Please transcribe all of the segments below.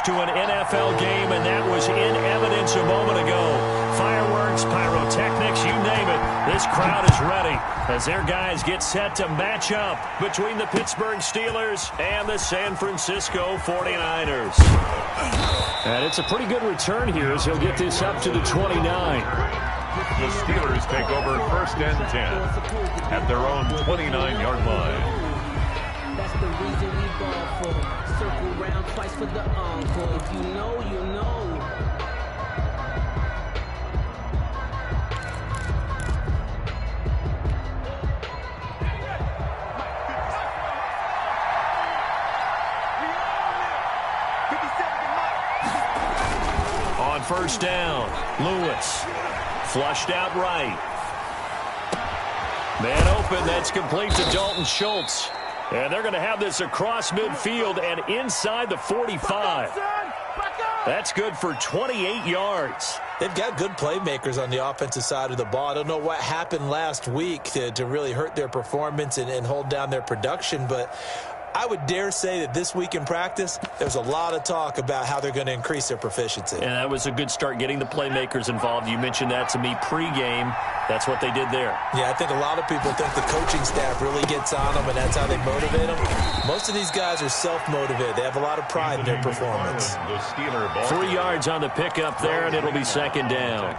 to an NFL game, and that was in evidence a moment ago. Fireworks, pyrotechnics, you name it. This crowd is ready as their guys get set to match up between the Pittsburgh Steelers and the San Francisco 49ers. And it's a pretty good return here as he'll get this up to the 29. The Steelers take over 1st and 10 at their own 29-yard line. That's the reason we ball for. Circle round twice for the encore. If you know, you know. On 1st down, Lewis. Flushed out right. Man open, that's complete to Dalton Schultz. And they're going to have this across midfield and inside the 45. That's good for 28 yards. They've got good playmakers on the offensive side of the ball. I don't know what happened last week to really hurt their performance and hold down their production, but I would dare say that this week in practice, there's a lot of talk about how they're going to increase their proficiency. And that was a good start getting the playmakers involved. You mentioned that to me pregame. That's what they did there. Yeah, I think a lot of people think the coaching staff really gets on them, and that's how they motivate them. Most of these guys are self-motivated. They have a lot of pride in their performance. 3 yards on the pickup there, and it'll be 2nd down.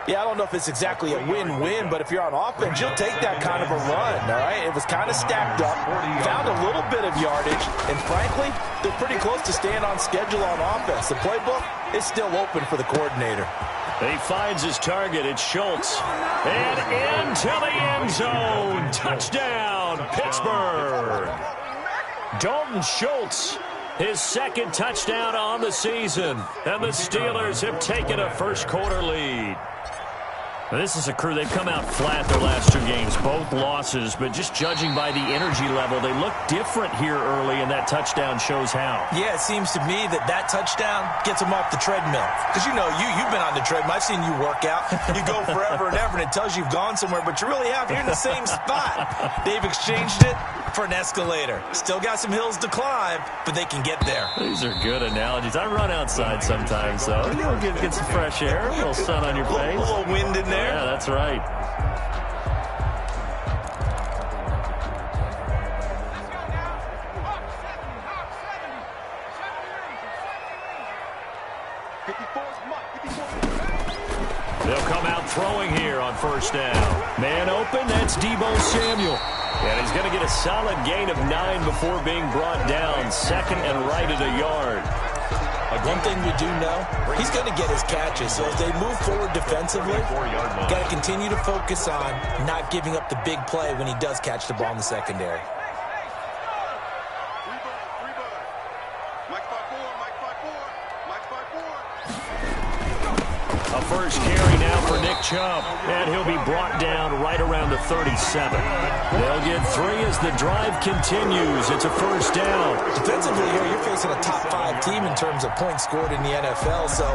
Yeah, I don't know if it's exactly a win-win, but if you're on offense, you'll take that kind of a run, all right? It was kind of stacked up, found a little bit of yardage, and frankly, they're pretty close to staying on schedule on offense. The playbook is still open for the coordinator. He finds his target. It's Schultz. And into the end zone. Touchdown, Pittsburgh. Dalton Schultz, his 2nd touchdown on the season. And the Steelers have taken a first-quarter lead. Now, this is a crew. They've come out flat their last 2 games, both losses, but just judging by the energy level, they look different here early, and that touchdown shows how. Yeah, it seems to me that touchdown gets them off the treadmill. Because, you know, you've been on the treadmill. I've seen you work out. You go forever and ever, and it tells you you've gone somewhere, but you really have. You're in the same spot. They've exchanged it for an escalator. Still got some hills to climb, but they can get there. These are good analogies. I run outside sometimes, so you'll get some fresh air, a little sun on your face. A little wind in there. Yeah, that's right. They'll come out throwing here on 1st down. Man open, that's Deebo Samuel. And he's going to get a solid gain of 9 before being brought down. 2nd and right at a yard. One thing we do know, he's going to get his catches. So as they move forward defensively, got to continue to focus on not giving up the big play when he does catch the ball in the secondary. A first carry now for Nick Chubb, and he'll be brought down right around the 37. They'll get 3 as the drive continues. It's a 1st down. Defensively here, you're facing a top 5 team in terms of points scored in the NFL, so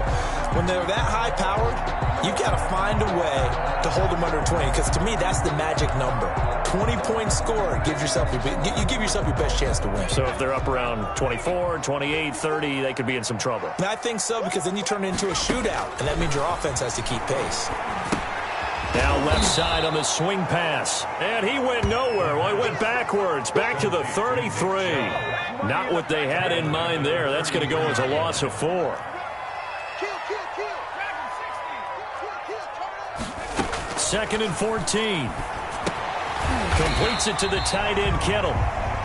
when they're that high-powered, you got to find a way to hold them under 20, because to me, that's the magic number. 20 points scored, you give yourself your best chance to win. So if they're up around 24, 28, 30, they could be in some trouble. And I think so, because then you turn it into a shootout, and that means your offense has to keep pace. Now left side on the swing pass. And he went nowhere. Well, he went backwards. Back to the 33. Not what they had in mind there. That's going to go as a loss of 4. 2nd and 14. Completes it to the tight end, Kittle.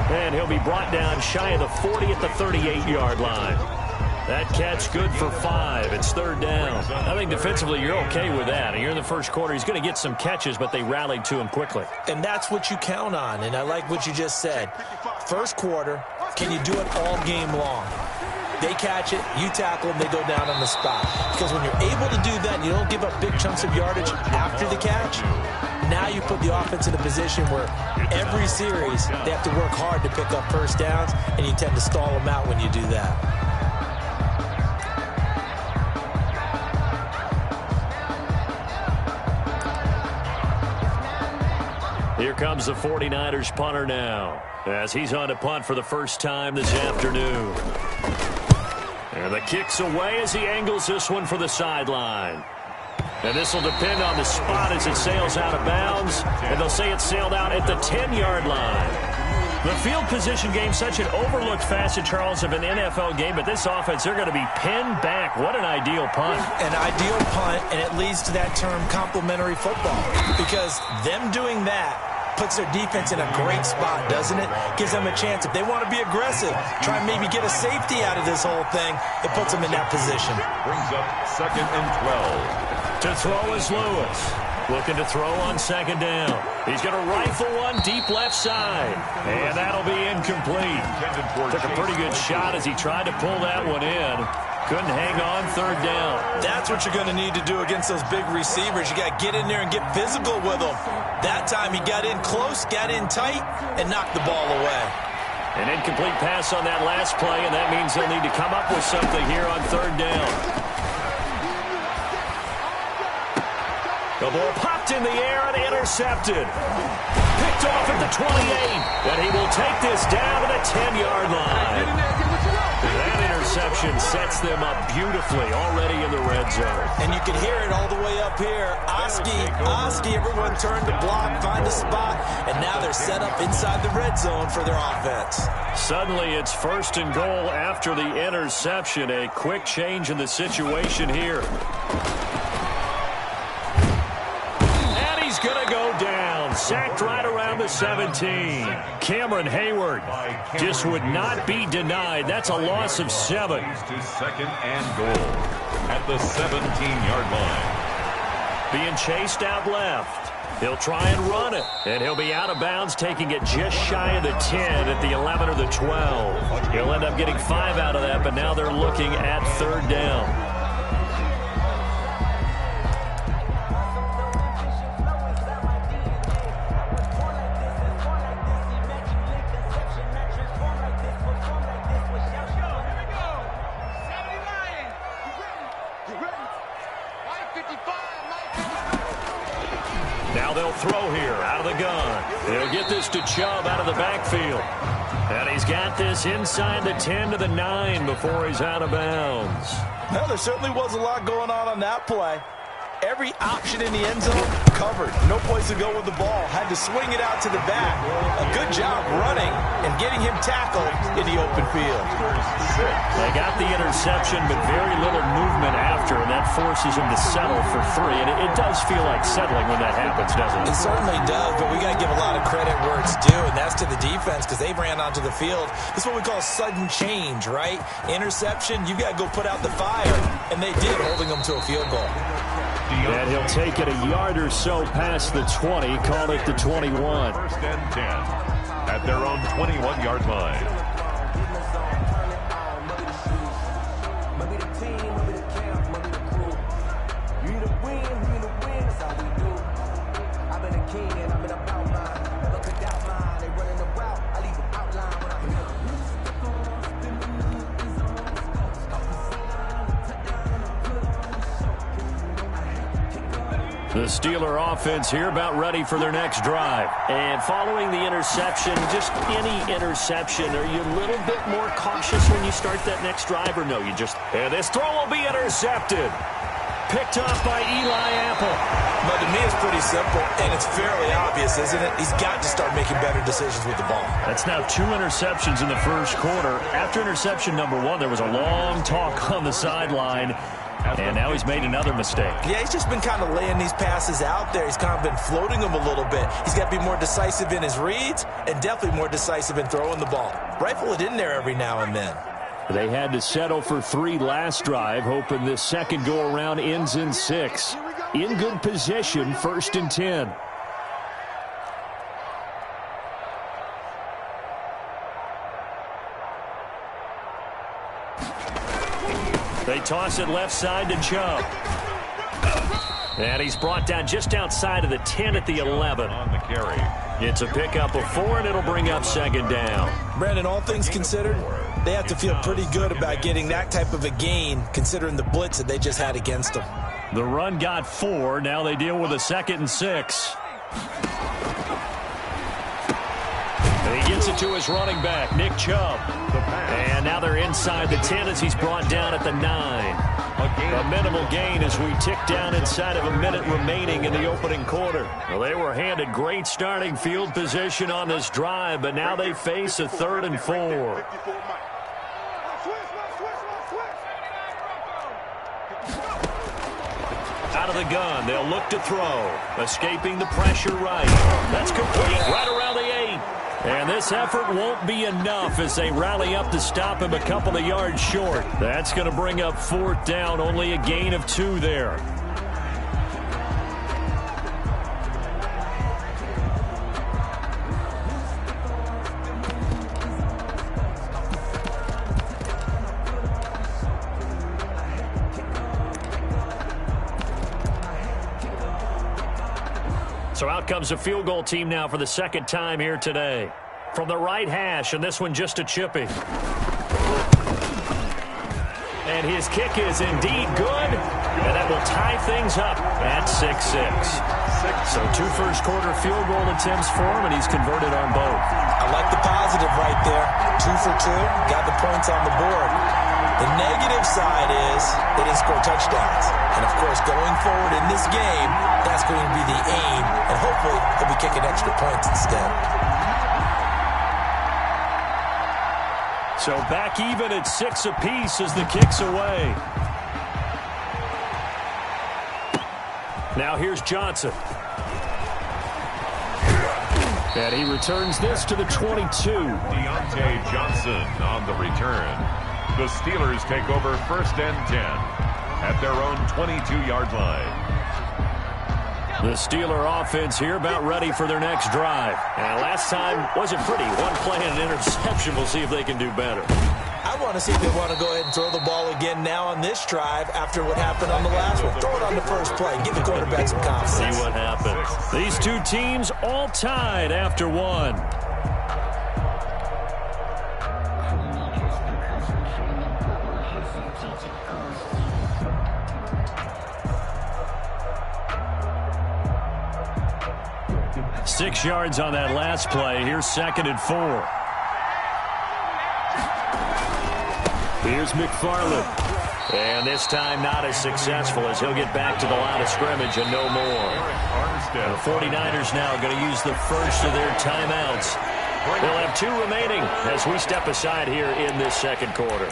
And he'll be brought down shy of the 40 at the 38-yard line. That catch good for 5. It's 3rd down. I think defensively you're okay with that. And you're in the first quarter. He's going to get some catches, but they rallied to him quickly. And that's what you count on. And I like what you just said. First quarter, can you do it all game long? They catch it, you tackle them, they go down on the spot. Because when you're able to do that, you don't give up big chunks of yardage after the catch. Now you put the offense in a position where every series they have to work hard to pick up 1st downs, and you tend to stall them out when you do that. Here comes the 49ers punter now, as he's on to punt for the first time this afternoon. And the kick's away as he angles this one for the sideline. And this will depend on the spot as it sails out of bounds. And they'll say it sailed out at the 10-yard line. The field position game, such an overlooked facet, Charles, of an NFL game. But this offense, they're going to be pinned back. What an ideal punt. An ideal punt, and it leads to that term complementary football. Because them doing that puts their defense in a great spot, doesn't it? Gives them a chance. If they want to be aggressive, try and maybe get a safety out of this whole thing, it puts them in that position. Brings up 2nd and 12. To throw is Lewis. Looking to throw on 2nd down. He's going to rifle one deep left side. And that'll be incomplete. Took a pretty good shot as he tried to pull that one in. Couldn't hang on 3rd down. That's what you're going to need to do against those big receivers. You got to get in there and get physical with them. That time he got in close, got in tight, and knocked the ball away. An incomplete pass on that last play, and that means they'll need to come up with something here on 3rd down. The ball popped in the air and intercepted. Picked off at the 28. And he will take this down to the 10-yard line. That interception sets them up beautifully already in the red zone. And you can hear it all the way up here. Oski, everyone turned to block, find a spot, and now they're set up inside the red zone for their offense. Suddenly it's 1st and goal after the interception. A quick change in the situation here. Going to go down. Sacked right around the 17. Cameron Hayward just would not be denied. That's a loss of 7. To 2nd and goal at the 17-yard line. Being chased out left. He'll try and run it. And he'll be out of bounds, taking it just shy of the 10 at the 11 or the 12. He'll end up getting 5 out of that, but now they're looking at 3rd down. Now they'll throw here out of the gun. They'll get this to Chubb out of the backfield. And he's got this inside the 10 to the 9 before he's out of bounds. Well, there certainly was a lot going on that play. Every option in the end zone covered. No place to go with the ball. Had to swing it out to the back. A good job running and getting him tackled in the open field. They got the interception, but very little movement after, and that forces him to settle for 3. And it does feel like settling when that happens, doesn't it? It certainly does, but we got to give a lot of credit where it's due, and that's to the defense because they ran onto the field. This is what we call sudden change, right? Interception, you got to go put out the fire, and they did, holding them to a field goal. And he'll take it a yard or so past the 20, call it the 21. 1st and 10 at their own 21-yard line. The Steeler offense here about ready for their next drive. And following the interception, just any interception, are you a little bit more cautious when you start that next drive or no? You just... And this throw will be intercepted. Picked off by Eli Apple. But to me, it's pretty simple, and it's fairly obvious, isn't it? He's got to start making better decisions with the ball. That's now 2 interceptions in the first quarter. After interception number 1, there was a long talk on the sideline. And now he's made another mistake. Yeah, he's just been kind of laying these passes out there. He's kind of been floating them a little bit. He's got to be more decisive in his reads and definitely more decisive in throwing the ball. Rifle it in there every now and then. They had to settle for 3 last drive, hoping this second go-around ends in 6. In good position, 1st and 10. They toss it left side to Chubb. And he's brought down just outside of the 10 at the 11. On the carry. It's a pickup of 4, and it'll bring up 2nd down. Brandon, all things considered, they have to feel pretty good about getting that type of a gain, considering the blitz that they just had against them. The run got 4. Now they deal with a 2nd and 6. And he gets it to his running back, Nick Chubb. The pass. And now they're inside the 10 as he's brought down at the 9. A minimal gain as we tick down inside of a minute remaining in the opening quarter. Well, they were handed great starting field position on this drive, but now they face a 3rd and 4. Out of the gun, they'll look to throw. Escaping the pressure right. That's complete right around the 8. And this effort won't be enough as they rally up to stop him a couple of yards short. That's going to bring up 4th down, only a gain of 2 there. So out comes a field goal team now for the 2nd time here today. From the right hash, and this one just a chippy. And his kick is indeed good, and that will tie things up at 6-6. So 2 first-quarter field goal attempts for him, and he's converted on both. I like the positive right there. 2 for 2, got the points on the board. The negative side is they didn't score touchdowns. And, of course, going forward in this game, that's going to be the aim. And hopefully he'll be kicking extra points instead. So back even at 6 apiece as the kick's away. Now here's Johnson. And he returns this to the 22. Deontay Johnson on the return. The Steelers take over 1st and 10 at their own 22-yard line. The Steeler offense here about ready for their next drive. And last time wasn't pretty. 1 play and an interception. We'll see if they can do better. I want to see if they want to go ahead and throw the ball again now on this drive after what happened on the last one. Throw it on the first play. Give the quarterback some confidence. See what happens. These 2 teams all tied after 1. Six yards on that last play. Here's 2nd and 4. Here's McFarland. And this time not as successful as he'll get back to the line of scrimmage and no more. The 49ers now going to use the first of their timeouts. They'll have 2 remaining as we step aside here in this 2nd quarter.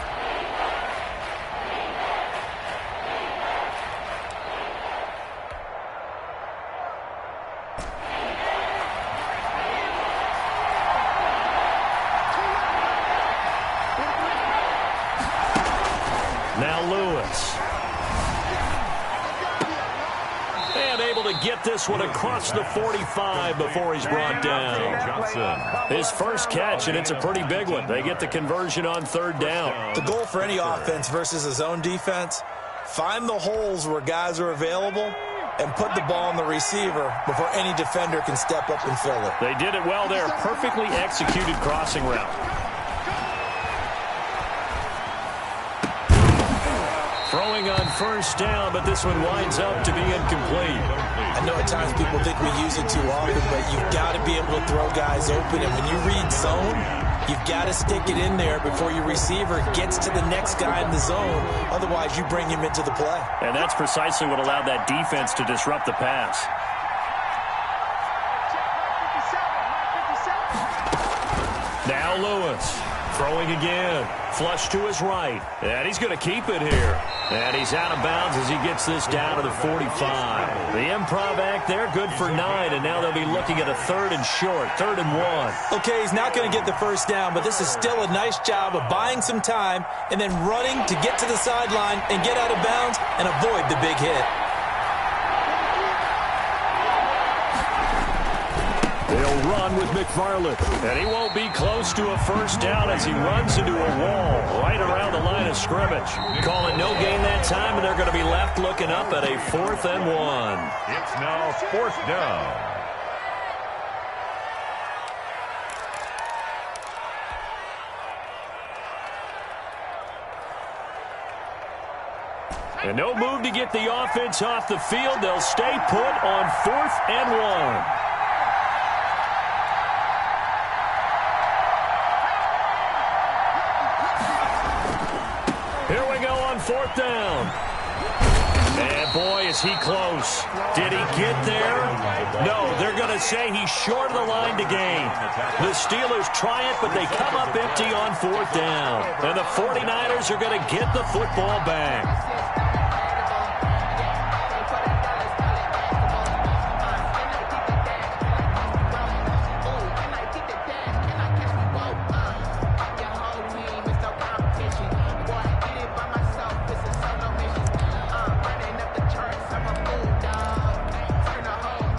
Get this one across the 45 before he's brought down. Johnson. His first catch, and it's a pretty big one. They get the conversion on 3rd down. The goal for any offense versus a zone defense, find the holes where guys are available and put the ball on the receiver before any defender can step up and fill it. They did it well there. Perfectly executed crossing route. Throwing on 1st down, but this one winds up to be incomplete. I know at times people think we use it too often, but you've got to be able to throw guys open. And when you read zone, you've got to stick it in there before your receiver gets to the next guy in the zone. Otherwise, you bring him into the play. And that's precisely what allowed that defense to disrupt the pass. Now Lewis. Throwing again. Flush to his right. And he's going to keep it here. And he's out of bounds as he gets this down to the 45. The improv act there, good for 9. And now they'll be looking at a 3rd and short. 3rd and 1. Okay, he's not going to get the first down, but this is still a nice job of buying some time and then running to get to the sideline and get out of bounds and avoid the big hit. They'll run with McFarland. And he won't be close to a first down as he runs into a wall right around the line of scrimmage. Calling no gain that time, and they're going to be left looking up at a 4th and 1. It's now 4th down. And no move to get the offense off the field. They'll stay put on 4th and 1. 4th down. And boy, is he close. Did he get there? No, they're going to say he's short of the line to gain. The Steelers try it, but they come up empty on 4th down. And the 49ers are going to get the football back.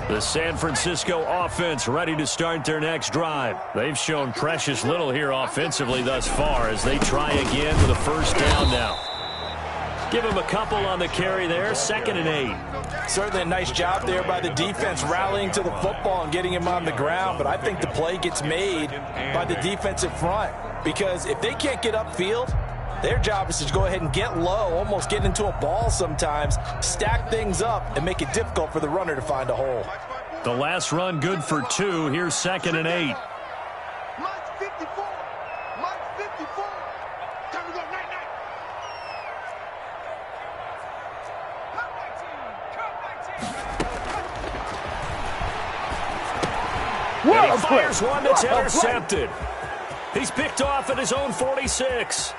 The San Francisco offense ready to start their next drive. They've shown precious little here offensively thus far as they try again with a 1st down now. Give him a couple on the carry there, 2nd and 8. Certainly a nice job there by the defense rallying to the football and getting him on the ground, but I think the play gets made by the defensive front because if they can't get upfield, their job is to go ahead and get low, almost get into a ball sometimes, stack things up, and make it difficult for the runner to find a hole. The last run good for 2. Here's 2nd and 8. March 54. March 54. Time to go. Night, night. And he fires one that's intercepted. He's picked off at his own 46.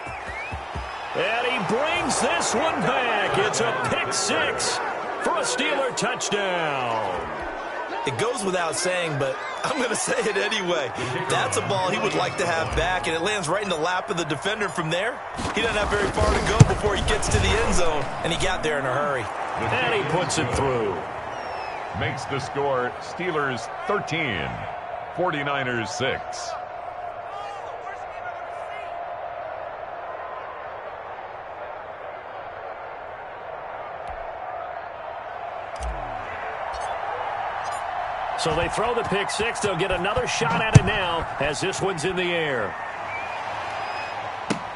And he brings this one back. It's a pick 6 for a Steeler touchdown. It goes without saying, but I'm going to say it anyway. That's a ball he would like to have back, and it lands right in the lap of the defender from there. He doesn't have very far to go before he gets to the end zone, and he got there in a hurry. And he puts it through. Makes the score Steelers 13, 49ers 6. So they throw the pick 6. They'll get another shot at it now as this one's in the air.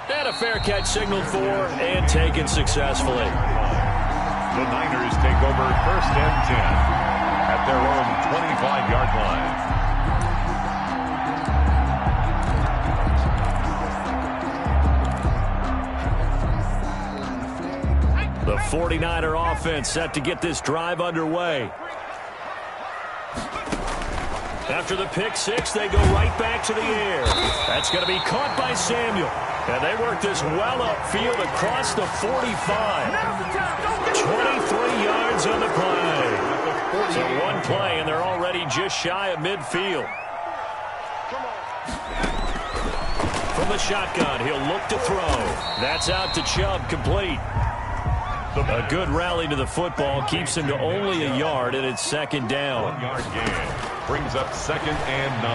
And a fair catch signaled for and taken successfully. The Niners take over 1st and 10 at their own 25-yard line. The 49er offense set to get this drive underway. After the pick 6, they go right back to the air. That's going to be caught by Samuel. And they work this well upfield across the 45. 23 yards on the play. So one play, and they're already just shy of midfield. From the shotgun, he'll look to throw. That's out to Chubb, complete. A good rally to the football keeps him to only a yard, and it's 2nd down. 1-yard gain brings up 2nd and 9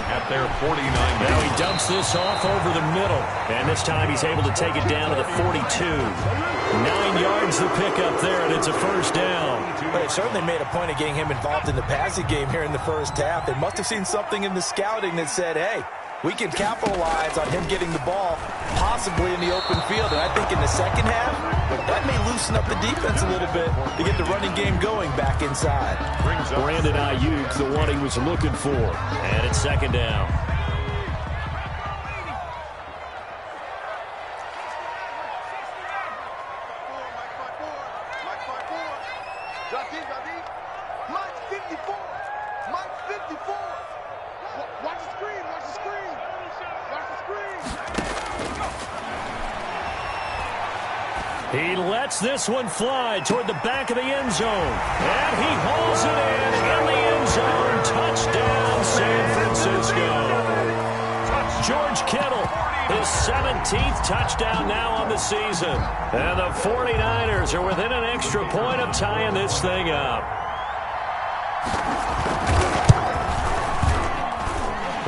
at their 49. Now he dumps this off over the middle, and this time he's able to take it down to the 42. 9 yards to pick up there, and it's a 1st down. But they certainly made a point of getting him involved in the passing game here in the 1st half. They must have seen something in the scouting that said, hey, we can capitalize on him getting the ball possibly in the open field. And I think in the 2nd half, that may loosen up the defense a little bit to get the running game going back inside. Brandon Ayuk, the one he was looking for. And it's 2nd down. March 54. March 54. Watch the screen. Watch the screen. Watch the screen. He lets this one fly toward the back of the end zone. And he hauls it in the end zone. Touchdown, San Francisco. George Kittle, his 17th touchdown now on the season. And the 49ers are within an extra point of tying this thing up.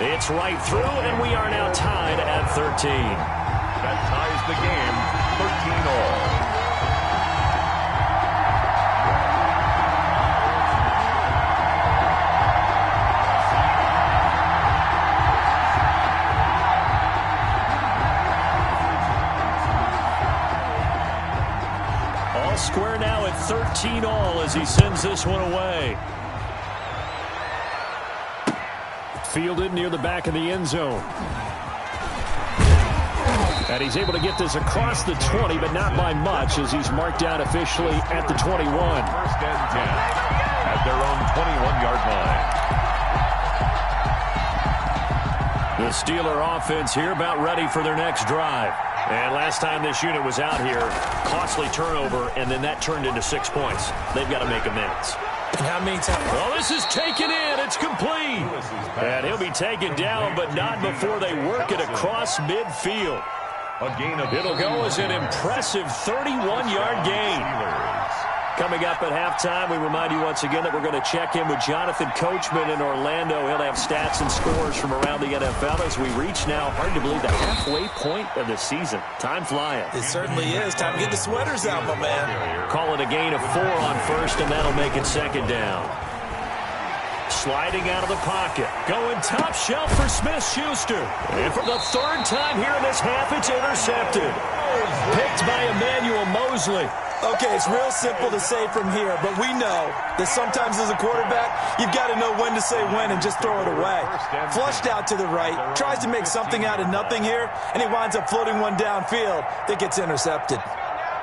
It's right through, and we are now tied at 13. That ties the game, 13-all. All square now at 13-all as he sends this one away. Fielded near the back of the end zone. And he's able to get this across the 20, but not by much, as he's marked out officially at the 21. First and 10 at their own 21-yard line. The Steeler offense here about ready for their next drive. And last time this unit was out here, costly turnover, and then that turned into 6 points. They've got to make amends. And how many times? Well, this is taken in. It's complete. And he'll be taken down, but not before they work it across midfield. It'll go as an impressive 31-yard gain. Coming up at halftime, we remind you once again that we're going to check in with Jonathan Coachman in Orlando. He'll have stats and scores from around the NFL as we reach now, hard to believe, the halfway point of the season. Time flying. It certainly is. Time to get the sweaters out, my man. Call it a gain of 4 on first, and that'll make it second down. Sliding out of the pocket. Going top shelf for Smith-Schuster. And for the third time here in this half, it's intercepted. Picked by Emmanuel Mosley. Okay, it's real simple to say from here, but we know that sometimes as a quarterback, you've got to know when to say when and just throw it away. Flushed out to the right, tries to make something out of nothing here, and he winds up floating one downfield that gets intercepted.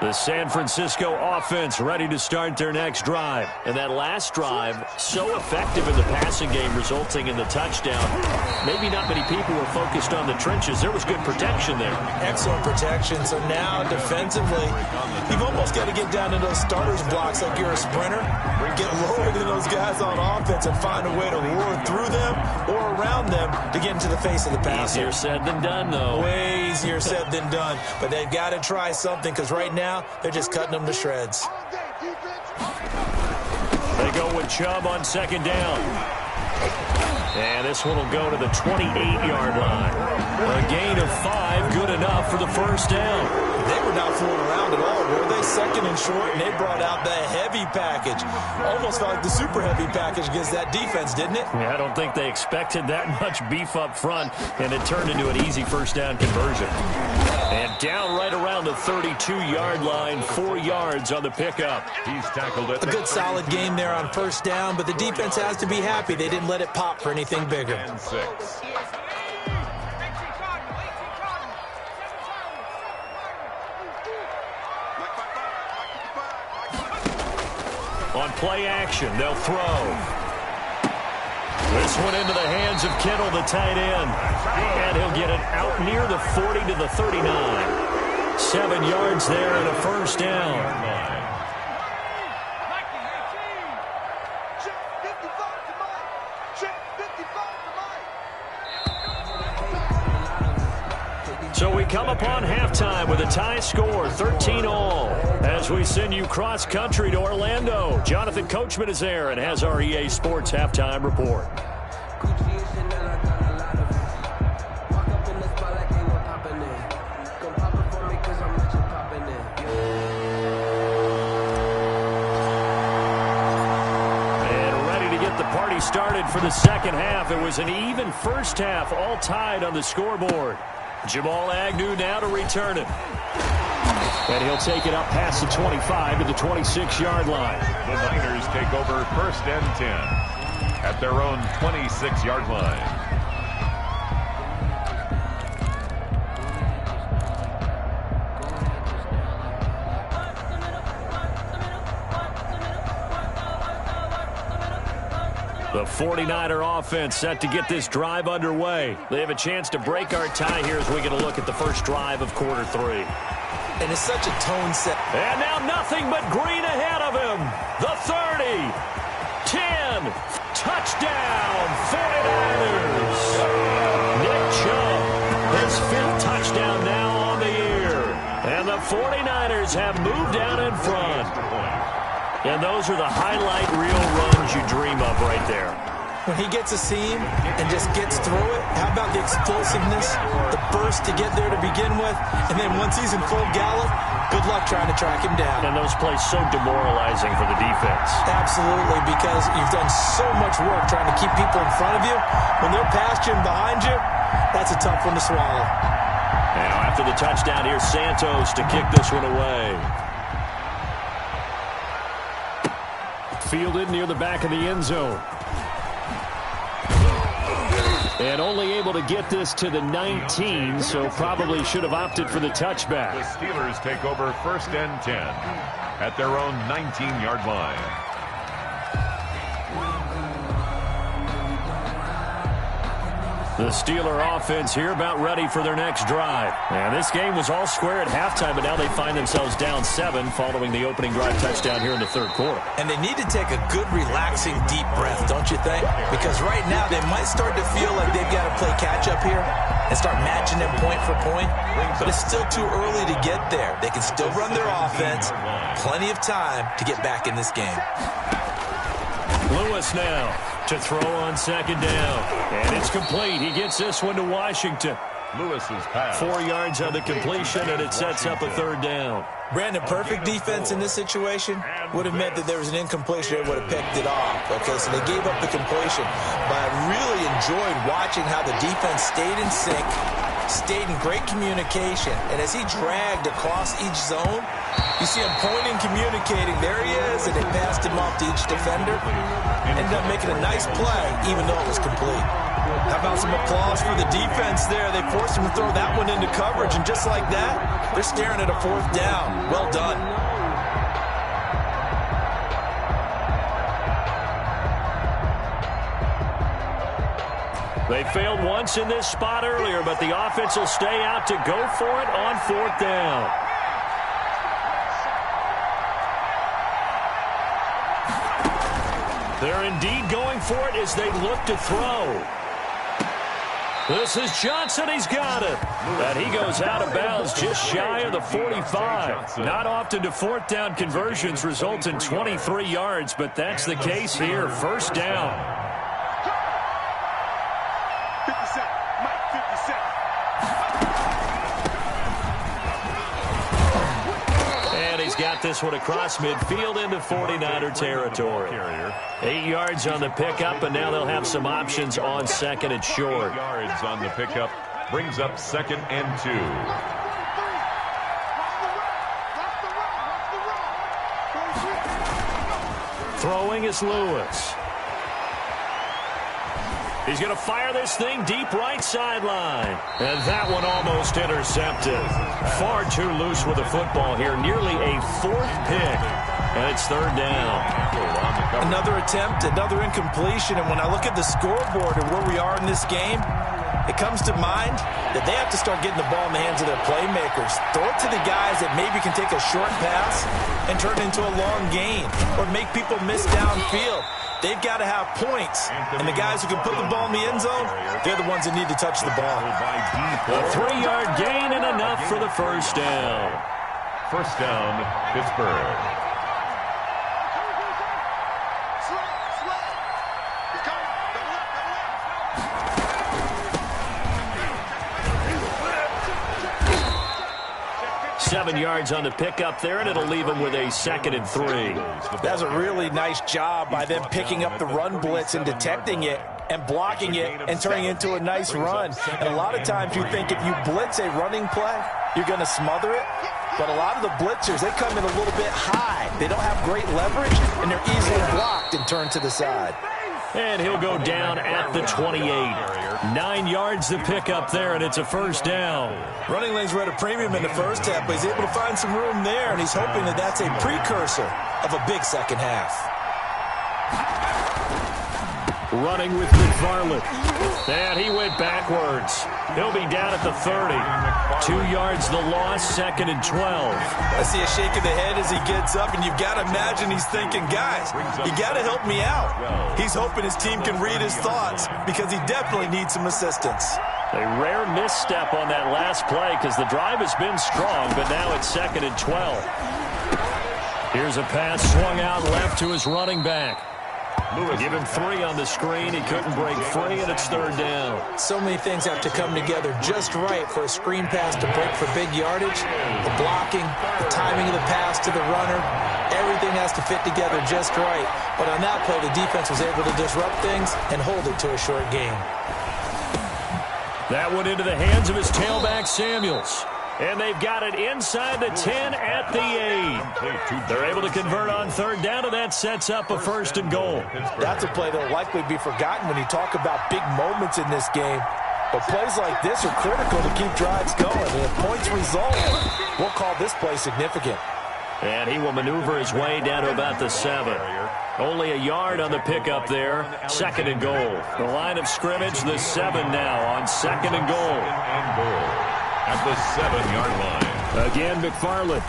The San Francisco offense ready to start their next drive. And that last drive, so effective in the passing game, resulting in the touchdown. Maybe not many people were focused on the trenches. There was good protection there. Excellent protection. So now, defensively, you've almost got to get down to those starters blocks like you're a sprinter. Get lower than those guys on offense and find a way to roar through them or around them to get into the face of the passer. Easier said than done, though. Way easier said than done. But they've got to try something, because right now, they're just cutting them to shreds. They go with Chubb on second down. And this one will go to the 28-yard line. A gain of 5, good enough for the first down. They were not fooling around at all, were they? Second and short, and they brought out the heavy package. Almost felt like the super heavy package against that defense, didn't it? Yeah, I don't think they expected that much beef up front, and it turned into an easy first down conversion. And down right around the 32-yard line, 4 yards on the pickup. He's tackled it. A good solid game there on first down, but the defense has to be happy they didn't let it pop for anything bigger. And 6. On play action, they'll throw. This one into the hands of Kittle, the tight end. And he'll get it out near the 40 to the 39. 7 yards there and a first down. So we come upon halftime with a tie score, 13-all. As we send you cross-country to Orlando, Jonathan Coachman is there and has our EA Sports halftime report. And ready to get the party started for the second half. It was an even first half, all tied on the scoreboard. Jamal Agnew now to return it. And he'll take it up past the 25 to the 26-yard line. The Niners take over first and 10 at their own 26-yard line. The 49er offense set to get this drive underway. They have a chance to break our tie here as we get a look at the first drive of quarter 3. And it's such a tone set. And now nothing but green ahead of him. The 30, 10, touchdown, 49ers. Nick Chubb, his 5th touchdown now on the year. And the 49ers have moved out in front. And those are the highlight reel runs you dream of right there. When he gets a seam and just gets through it, how about the explosiveness, the burst to get there to begin with, and then once he's in full gallop, good luck trying to track him down. And those plays so demoralizing for the defense. Absolutely, because you've done so much work trying to keep people in front of you. When they're past you and behind you, that's a tough one to swallow. Now after the touchdown, here's Santos to kick this one away. Fielded near the back of the end zone. And only able to get this to the 19, so probably should have opted for the touchback. The Steelers take over 1st and 10 at their own 19-yard line. The Steeler offense here about ready for their next drive. And this game was all square at halftime, but now they find themselves down 7 following the opening drive touchdown here in the third quarter. And they need to take a good, relaxing, deep breath, don't you think? Because right now they might start to feel like they've got to play catch-up here and start matching them point for point. But it's still too early to get there. They can still run their offense. Plenty of time to get back in this game. Lewis now to throw on 2nd down. And it's complete. He gets this one to Washington. Lewis's pass. 4 yards on the completion, and it sets up a 3rd down. Brandon, perfect defense in this situation would have meant that there was an incompletion. They would have picked it off. Okay, so they gave up the completion. But I really enjoyed watching how the defense stayed in sync, stayed in great communication. And as he dragged across each zone, you see him pointing, communicating. There he is, and they passed him off to each defender. Ended up making a nice play, even though it was complete. How about some applause for the defense there? They forced him to throw that one into coverage, and just like that, they're staring at a 4th down. Well done. They failed once in this spot earlier, but the offense will stay out to go for it on 4th down. They're indeed going for it as they look to throw. This is Johnson. He's got it. And he goes out of bounds just shy of the 45. Not often do 4th down conversions result in 23 yards, but that's the case here. 1st down. 57. Mike, 57. And he's got this one across midfield into 49er territory. 8 yards on the pickup, and now they'll have some options on 2nd and short. 8 yards on the pickup brings up 2nd and 2. Throwing is Lewis. He's going to fire this thing deep right sideline. And that one almost intercepted. Far too loose with the football here. Nearly a 4th pick. And it's 3rd down. Another attempt, another incompletion. And when I look at the scoreboard and where we are in this game, it comes to mind that they have to start getting the ball in the hands of their playmakers. Throw it to the guys that maybe can take a short pass and turn it into a long gain or make people miss downfield. They've got to have points. And the guys who can put the ball in the end zone, they're the ones that need to touch the ball. A 3-yard gain and enough for the 1st down. 1st down, Pittsburgh. Seven yards on the pickup there, and it'll leave him with a 2nd and 3. That's a really nice job by them picking up the run blitz and detecting it and blocking it and turning it into a nice run. And a lot of times you think if you blitz a running play, you're going to smother it. But a lot of the blitzers, they come in a little bit high. They don't have great leverage, and they're easily blocked and turned to the side. And he'll go down at the 28. 9 yards to pick up there, and it's a 1st down. Running lanes were at a premium in the first half, but he's able to find some room there, and he's hoping that that's a precursor of a big second half. Running with McFarland. And he went backwards. He'll be down at the 30. 2 yards the loss, 2nd and 12. I see a shake of the head as he gets up, and you've got to imagine he's thinking, guys, you got to help me out. He's hoping his team can read his thoughts because he definitely needs some assistance. A rare misstep on that last play because the drive has been strong, but now it's 2nd and 12. Here's a pass swung out left to his running back. Give him 3 on the screen. He couldn't break free, and it's 3rd down. So many things have to come together just right for a screen pass to break for big yardage. The blocking, the timing of the pass to the runner, everything has to fit together just right. But on that play, the defense was able to disrupt things and hold it to a short gain. That went into the hands of his tailback, Samuels. And they've got it inside the 10 at the They're able to convert on third down, and that sets up a first and goal. That's a play that will likely be forgotten when you talk about big moments in this game. But plays like this are critical to keep drives going. And if points result, we'll call this play significant. And he will maneuver his way down to about the 7. Only a yard on the pickup there. Second and goal. The line of scrimmage, the 7 now on second and goal. At the 7-yard line. Again, McFarland.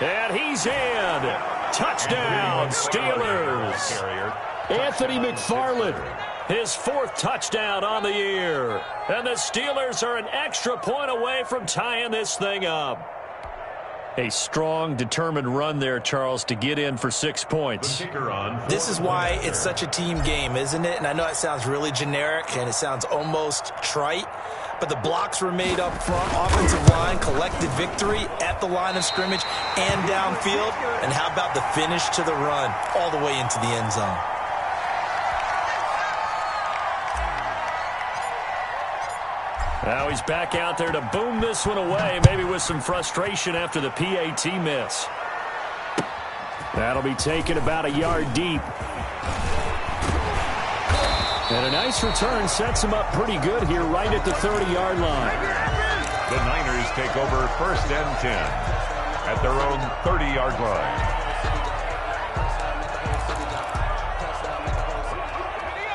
And he's in. Touchdown, Steelers. Anthony McFarland, his 4th touchdown on the year. And the Steelers are an extra point away from tying this thing up. A strong, determined run there, Charles, to get in for 6 points. This is why it's such a team game, isn't it? And I know it sounds really generic and it sounds almost trite, but the blocks were made up front. Offensive line collected victory at the line of scrimmage and downfield. And how about the finish to the run all the way into the end zone? Now he's back out there to boom this one away, maybe with some frustration after the PAT miss. That'll be taken about a yard deep. And a nice return sets him up pretty good here right at the 30-yard line. The Niners take over first and 10 at their own 30-yard line.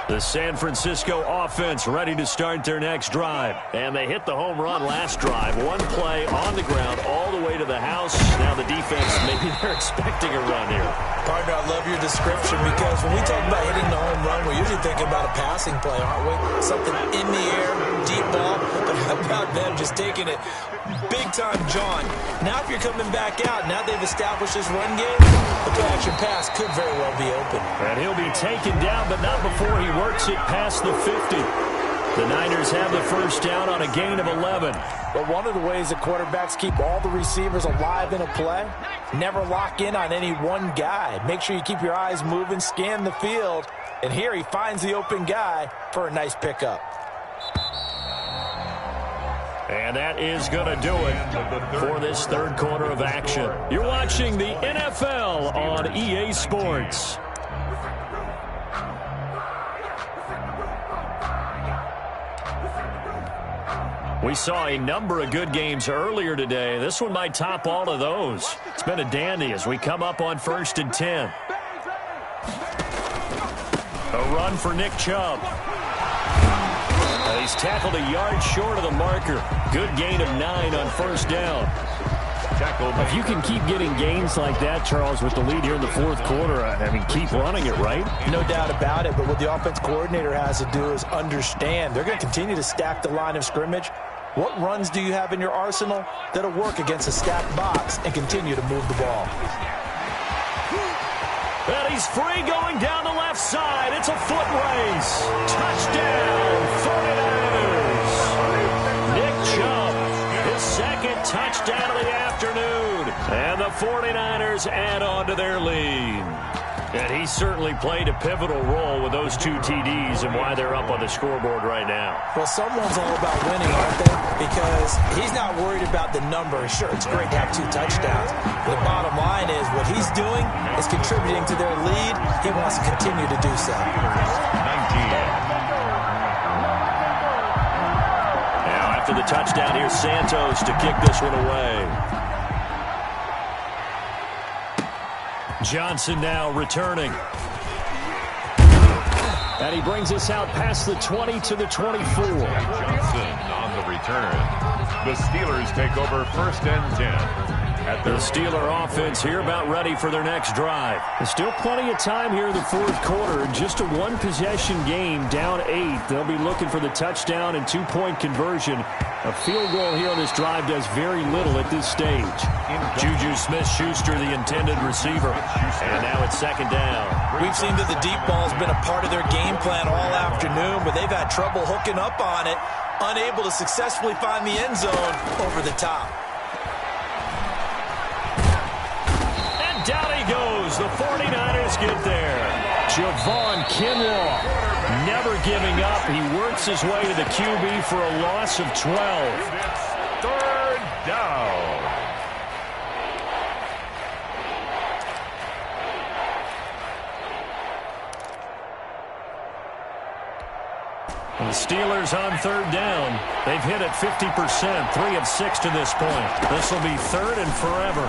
The San Francisco offense ready to start their next drive. And they hit the home run last drive. One play on the ground all the way to the house. Now the defense, maybe they're expecting a run here. Partner, I love your description because when we talk about hitting the home run, we're usually thinking about a passing play, aren't we? Something in the air, deep ball. But how about them just taking it big time, John? Now if you're coming back out, now they've established this run game, the play-action pass could very well be open. And he'll be taken down, but not before he works it past the 50. The Niners have the first down on a gain of 11. But one of the ways that quarterbacks keep all the receivers alive in a play, never lock in on any one guy. Make sure you keep your eyes moving, scan the field, and here he finds the open guy for a nice pickup. And that is going to do it for this third quarter of action. You're watching the NFL on EA Sports. We saw a number of good games earlier today. This one might top all of those. It's been a dandy as we come up on first and 10. A run for Nick Chubb. He's tackled a yard short of the marker. Good gain of 9 on first down. If you can keep getting gains like that, Charles, with the lead here in the fourth quarter, I mean, keep running it, right? No doubt about it, but what the offense coordinator has to do is understand. They're going to continue to stack the line of scrimmage. What runs do you have in your arsenal that'll work against a stacked box and continue to move the ball? And he's free going down the left side. It's a foot race. Touchdown, 49ers. Nick Chubb, his second touchdown of the afternoon. And the 49ers add on to their lead. And he certainly played a pivotal role with those 2 TDs and why they're up on the scoreboard right now. Well, someone's all about winning, aren't they? Because he's not worried about the number. Sure, it's great to have 2 touchdowns. The bottom line is what he's doing is contributing to their lead. He wants to continue to do so. 19. Now, after the touchdown, here's Santos to kick this one away. Johnson now returning. And he brings us out past the 20 to the 24. Johnson on the return. The Steelers take over first and 10. The Steeler offense here about ready for their next drive. There's still plenty of time here in the fourth quarter. Just a one-possession game, down 8. They'll be looking for the touchdown and 2-point conversion. A field goal here on this drive does very little at this stage. Juju Smith-Schuster, the intended receiver. And now it's second down. We've seen that the deep ball's been a part of their game plan all afternoon, but they've had trouble hooking up on it, unable to successfully find the end zone over the top. Down he goes. The 49ers get there. Javon Kinlaw never giving up. He works his way to the QB for a loss of 12. Third down. The Steelers on third down. They've hit it 50%, 3 of 6 to this point. This will be third and forever.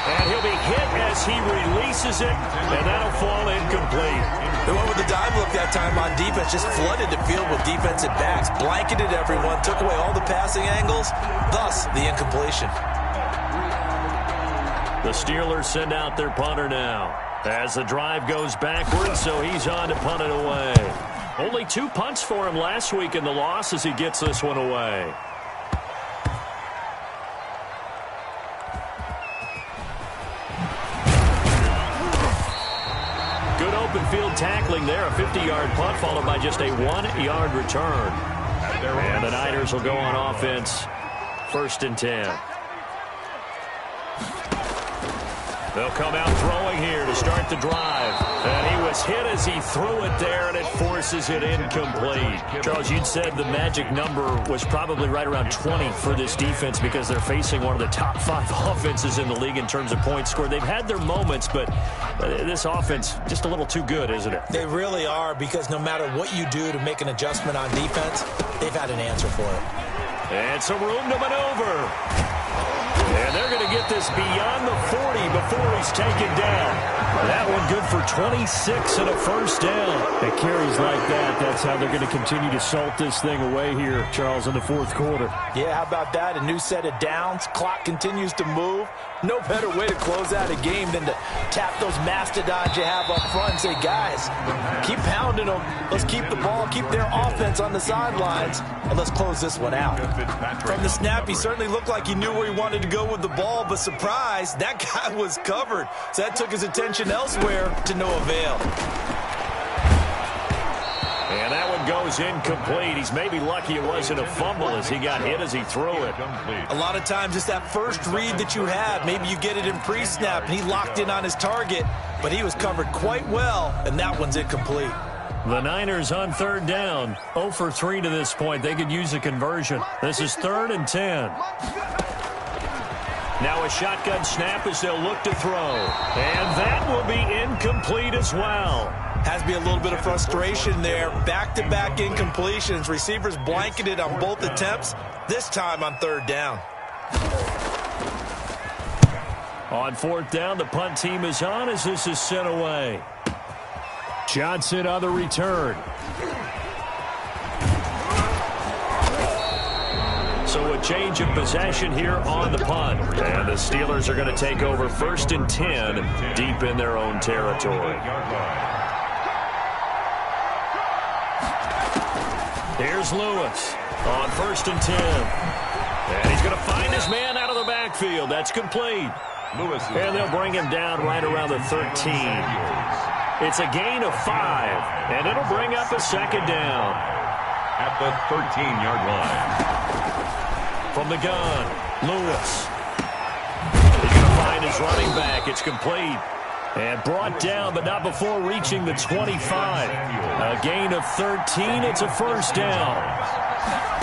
And he'll be hit as he releases it, and that'll fall incomplete. They went with the dive look that time on defense, just flooded the field with defensive backs, blanketed everyone, took away all the passing angles, thus the incompletion. The Steelers send out their punter now as the drive goes backwards, so he's on to punt it away. Only 2 punts for him last week in the loss as he gets this one away. Good open field tackling there, a 50-yard punt followed by just a 1-yard return. And the Niners will go on offense, 1st and 10. They'll come out throwing here to start the drive. And he was hit as he threw it there, and it forces it incomplete. Charles, you'd said the magic number was probably right around 20 for this defense because they're facing one of the top 5 offenses in the league in terms of points scored. They've had their moments, but this offense just a little too good, isn't it? They really are, because no matter what you do to make an adjustment on defense, they've had an answer for it. And some room to maneuver. And they're going to get this beyond the 40 before he's taken down. That one good for 26 and a 1st down. At carries like that, that's how they're going to continue to salt this thing away here, Charles, in the 4th quarter. Yeah, how about that? A new set of downs. Clock continues to move. No better way to close out a game than to tap those mastodons you have up front and say, guys, keep pounding them. Let's keep the ball, keep their offense on the sidelines, and let's close this one out. From the snap, he certainly looked like he knew where he wanted to go with the ball, but surprise, that guy was covered. So that took his attention elsewhere to no avail. And that one goes incomplete. He's maybe lucky it wasn't a fumble as he got hit as he threw it. A lot of times it's that first read that you have. Maybe you get it in pre-snap, and he locked in on his target, but he was covered quite well, and that one's incomplete. The Niners on third down, 0 for 3 to this point. They could use a conversion. This is 3rd and 10. Now a shotgun snap as they'll look to throw. And that will be incomplete as well. Has to be a little bit of frustration there. Back-to-back incompletions. Receivers blanketed on both attempts, this time on 3rd down. On 4th down, the punt team is on as this is sent away. Johnson on the return. So a change of possession here on the punt. And the Steelers are going to take over 1st and 10 deep in their own territory. Here's Lewis on 1st and 10. And he's going to find his man out of the backfield. That's complete. And they'll bring him down right around the 13. It's a gain of 5, and it'll bring up a 2nd down. At the 13-yard line. From the gun, Lewis. He's going to find his running back. It's complete. And brought down, but not before reaching the 25. A gain of 13. It's a 1st down.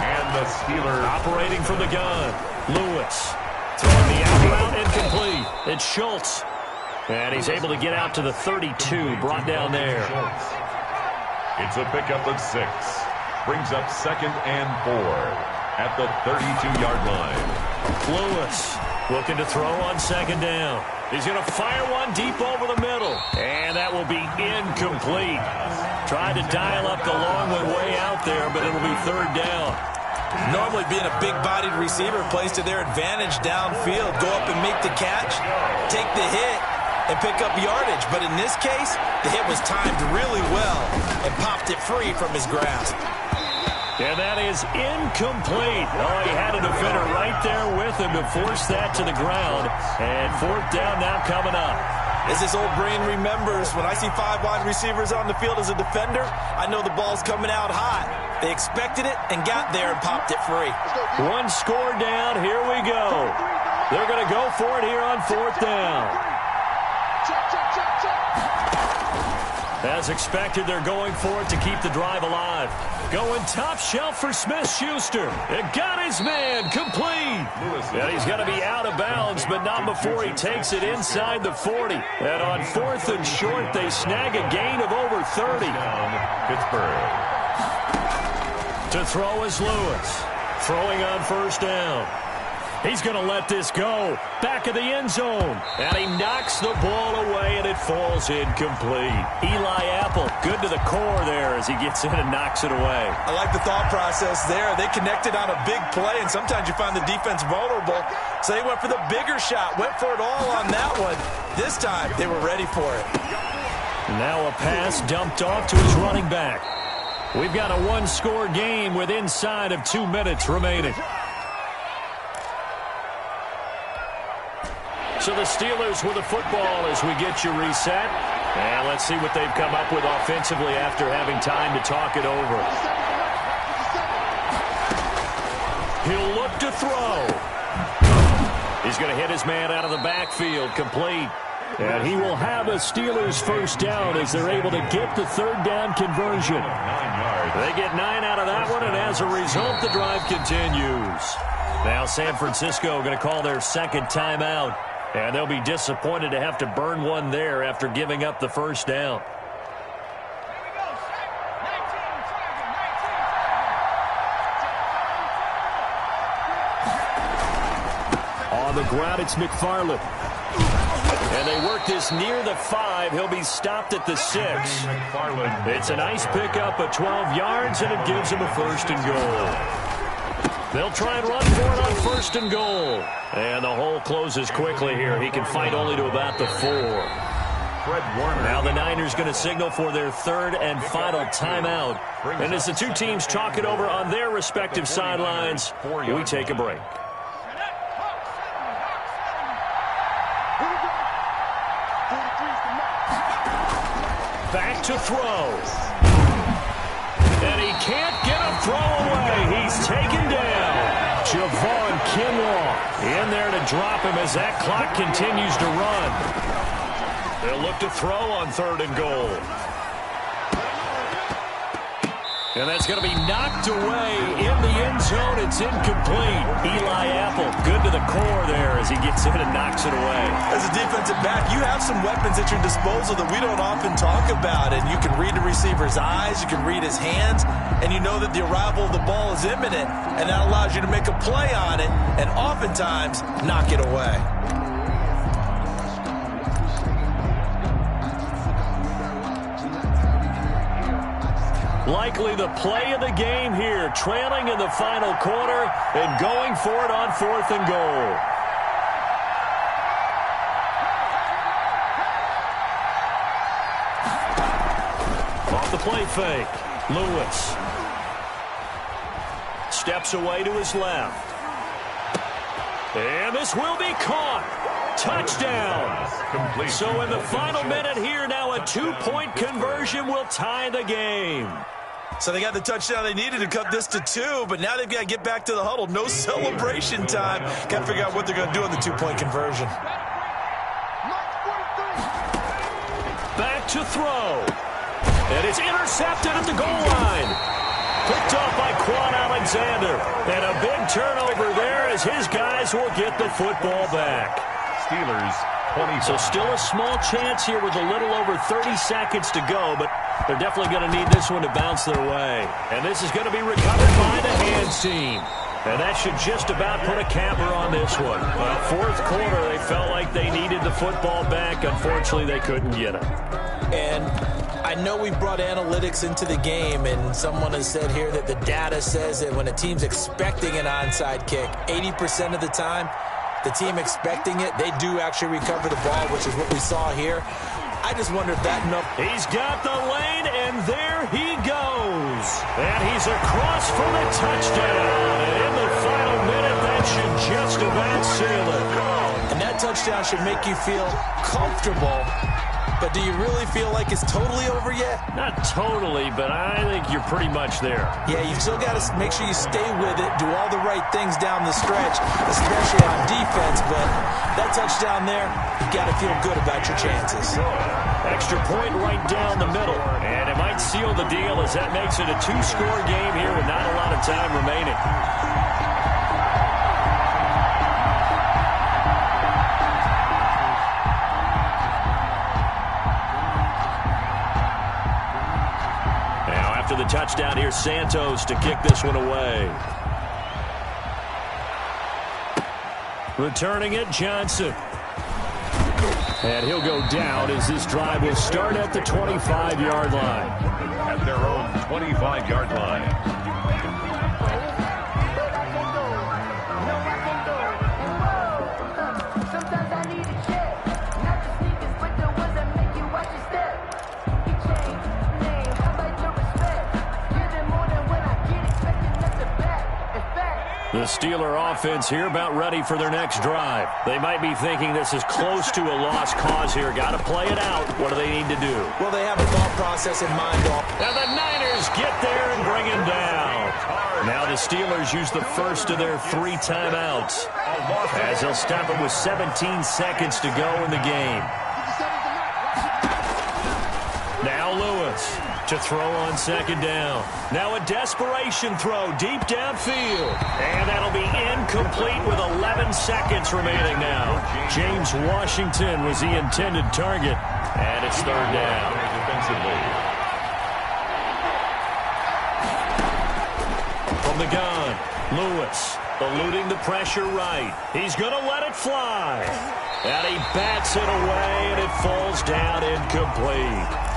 And the Steelers operating from the gun. Lewis throwing the out route incomplete. It's Schultz. And he's able to get out to the 32. Brought down there. It's a pickup of 6. Brings up 2nd and 4 at the 32-yard line. Lewis looking to throw on 2nd down. He's going to fire one deep over the middle. And that will be incomplete. Tried to dial up the long one way out there, but it'll be 3rd down. Normally being a big-bodied receiver plays to their advantage downfield. Go up and make the catch, take the hit, and pick up yardage. But in this case, the hit was timed really well and popped it free from his grasp. And that is incomplete. Oh, he had a defender right there with him to force that to the ground. And 4th down now coming up. As this old brain remembers, when I see 5 wide receivers on the field as a defender, I know the ball's coming out hot. They expected it and got there and popped it free. One score down. Here we go. They're going to go for it here on 4th down. As expected, they're going for it to keep the drive alive. Going top shelf for Smith-Schuster. It got his man complete. And he's going to be out of bounds, but not before he takes it inside the 40. And on 4th and short, they snag a gain of over 30. Pittsburgh. To throw is Lewis. Throwing on 1st down. He's going to let this go. Back of the end zone. And he knocks the ball away, and it falls incomplete. Eli Apple, good to the core there as he gets in and knocks it away. I like the thought process there. They connected on a big play, and sometimes you find the defense vulnerable. So they went for the bigger shot, went for it all on that one. This time, they were ready for it. Now a pass dumped off to his running back. We've got a one-score game with inside of 2 minutes remaining. So the Steelers with the football as we get you reset. And let's see what they've come up with offensively after having time to talk it over. He'll look to throw. He's going to hit his man out of the backfield, complete. And he will have a Steelers 1st down as they're able to get the 3rd down conversion. 9 yards. They get 9 out of that one, and as a result, the drive continues. Now San Francisco going to call their 2nd timeout. And they'll be disappointed to have to burn one there after giving up the 1st down. On the ground, it's McFarland. And they work this near the 5. He'll be stopped at the 6. It's a nice pickup of 12 yards, and it gives him a 1st and goal. They'll try and run for it on 1st and goal. And the hole closes quickly here. He can fight only to about the 4. Fred Warner. Now the Niners going to signal for their 3rd and final timeout. And as the two teams talk it over on their respective sidelines, we take a break. Back to throw. And he can't get a throw away. He's taken down. Javon Kinlaw in there to drop him as that clock continues to run. They'll look to throw on 3rd and goal. And that's going to be knocked away in the end zone. It's incomplete. Eli Apple, good to the core there as he gets in and knocks it away. As a defensive back, you have some weapons at your disposal that we don't often talk about. And you can read the receiver's eyes, you can read his hands, and you know that the arrival of the ball is imminent. And that allows you to make a play on it and oftentimes knock it away. Likely the play of the game here, trailing in the final quarter and going for it on 4th and goal. Off the play fake, Lewis. Steps away to his left. And this will be caught. Touchdown. Complete. So in the final minute here, now a 2-point conversion will tie the game. So they got the touchdown they needed to cut this to 2, but now they've got to get back to the huddle. No celebration time. Got to figure out what they're going to do on the 2-point conversion. Back to throw. And it's intercepted at the goal line. Picked off by Quan Alexander. And a big turnover there as his guys will get the football back. Steelers 20. So still a small chance here with a little over 30 seconds to go, but they're definitely going to need this one to bounce their way. And this is going to be recovered by the hands team. And that should just about put a capper on this one. 4th quarter, they felt like they needed the football back. Unfortunately, they couldn't get it. And I know we brought analytics into the game, and someone has said here that the data says that when a team's expecting an onside kick, 80% of the time, the team expecting it, they do actually recover the ball, which is what we saw here. I just wonder if that enough. He's got the lane, and there he goes. And he's across for the touchdown. And in the final minute, that should just about seal it. And that touchdown should make you feel comfortable. But do you really feel like it's totally over yet? Not totally, but I think you're pretty much there. Yeah, you've still got to make sure you stay with it, do all the right things down the stretch, especially on defense. But that a touchdown there, you got to feel good about your chances. Extra point right down the middle. And it might seal the deal as that makes it a two-score game here with not a lot of time remaining. Now after the touchdown, here's Santos to kick this one away. Returning it, Johnson. And he'll go down as this drive will start at the 25-yard line. At their own 25-yard line. The Steeler offense here about ready for their next drive. They might be thinking this is close to a lost cause here. Got to play it out. What do they need to do? Well, they have a thought process in mind. And the Niners get there and bring him down. Now the Steelers use the first of their 3 timeouts as they'll stop it with 17 seconds to go in the game. Now Lewis to throw on second down. Now a desperation throw deep downfield. And that'll be incomplete with 11 seconds remaining now. James Washington was the intended target. And it's third down. From the gun, Lewis eluding the pressure right. He's going to let it fly. And he bats it away, and it falls down incomplete.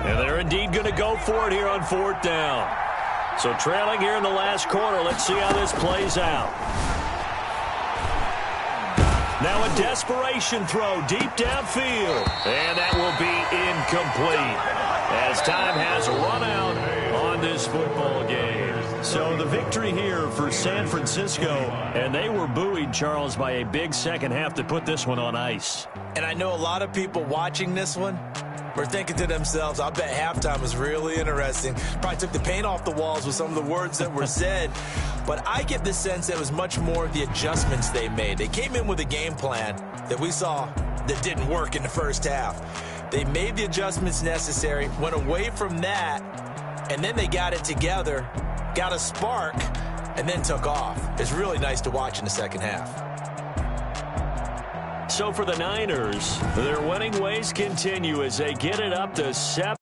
And they're indeed going to go for it here on fourth down. So trailing here in the last quarter. Let's see how this plays out. Now a desperation throw deep downfield. And that will be incomplete as time has run out on this football game. So the victory here for San Francisco, and they were buoyed, Charles, by a big second half to put this one on ice. And I know a lot of people watching this one were thinking to themselves, I bet halftime was really interesting. Probably took the paint off the walls with some of the words that were said. But I get the sense that it was much more of the adjustments they made. They came in with a game plan that we saw that didn't work in the first half. They made the adjustments necessary, went away from that, and then they got it together, got a spark, and then took off. It's really nice to watch in the second half. So for the Niners, their winning ways continue as they get it up to 7.